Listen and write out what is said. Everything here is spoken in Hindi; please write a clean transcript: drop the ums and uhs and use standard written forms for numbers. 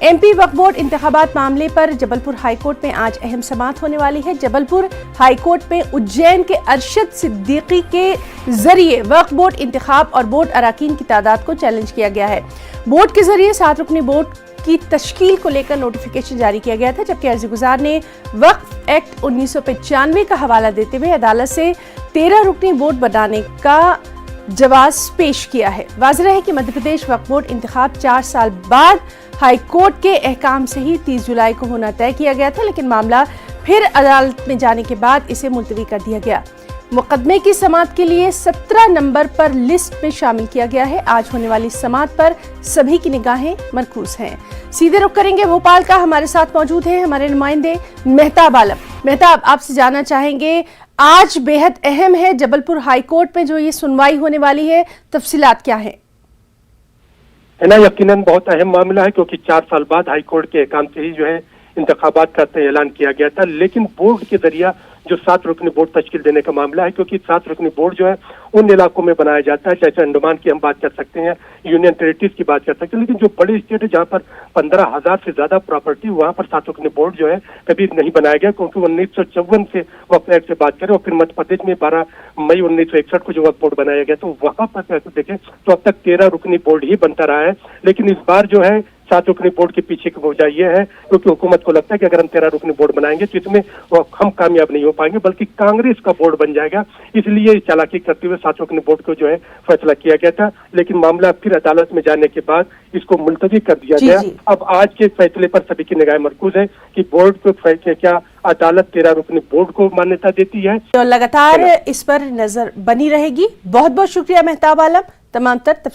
एमपी वक्फ बोर्ड इंतखाबात मामले पर जबलपुर हाईकोर्ट में आज अहम समाअत होने वाली है। जबलपुर हाईकोर्ट में उज्जैन के अरशद सिद्दीकी के जरिए वक्फ बोर्ड इंतखाब और बोर्ड अराकीन की तादाद को चैलेंज किया गया है। बोर्ड के जरिए 7 रुकनी बोर्ड की तश्कील को लेकर नोटिफिकेशन जारी किया गया था, जबकि अर्जीगुजार ने वक्फ एक्ट 1995 का हवाला देते हुए अदालत से 13 रुकनी बोर्ड बनाने का जवाब पेश किया है। वाज़ेह है कि मध्य प्रदेश वक्फ बोर्ड इंतखाब 4 साल बाद हाई कोर्ट के अहकाम से ही 30 जुलाई को होना तय किया गया था, लेकिन मामला फिर अदालत में जाने के बाद इसे मुलतवी कर दिया गया। मुकदमे की समाअत के लिए 17 नंबर पर लिस्ट में शामिल किया गया है। आज होने वाली समाअत पर सभी की निगाहें मरकूज हैं। सीधे रुख करेंगे भोपाल का। हमारे साथ मौजूद हैं हमारे नुमाइंदे मेहताब आलम। मेहताब, आपसे जानना चाहेंगे, आज बेहद अहम है जबलपुर हाईकोर्ट में जो ये सुनवाई होने वाली है, तफसीलात क्या है? ना यकीनन बहुत अहम मामला है, क्योंकि 4 साल बाद हाईकोर्ट के अहकाम से ही जो है इंतखाबात का ऐलान किया गया था। लेकिन बोर्ड के जरिया जो 7 रुकनी बोर्ड तश्कील देने का मामला है, क्योंकि 7 रुकनी बोर्ड जो है उन इलाकों में बनाया जाता है, जैसे अंडमान की हम बात कर सकते हैं, यूनियन टेरिटरीज की बात कर सकते हैं, लेकिन जो बड़ी स्टेट है जहाँ पर 15,000 से ज्यादा प्रॉपर्टी, वहाँ पर 7 रुकनी बोर्ड जो है कभी नहीं बनाया गया, क्योंकि 1954 से वक्फ एक्ट से बात करें और फिर मध्य प्रदेश में 12 मई 1961 को जो वक्फ बोर्ड बनाया गया, तो वहाँ पर देखें तो अब तक 13 रुकनी बोर्ड ही बनता रहा है। लेकिन इस बार जो है 7 रुकनी बोर्ड के पीछे की वजह यह है, क्योंकि हुकूमत को लगता है कि अगर हम 13 रुकनी बोर्ड बनाएंगे तो इसमें हम कामयाब नहीं हो पाएंगे, बल्कि कांग्रेस का बोर्ड बन जाएगा। इसलिए चालाकी करते हुए 7 रुकनी बोर्ड को जो है फैसला किया गया था, लेकिन मामला फिर अदालत में जाने के बाद इसको मुलतवी कर दिया गया। अब आज के फैसले पर सभी की निगाहें मरकूज है कि बोर्ड को फैसले क्या अदालत 13 रुकनी बोर्ड को मान्यता देती है। तो लगातार इस पर नजर बनी रहेगी। बहुत बहुत शुक्रिया मेहताब आलम, तमाम तर तफसील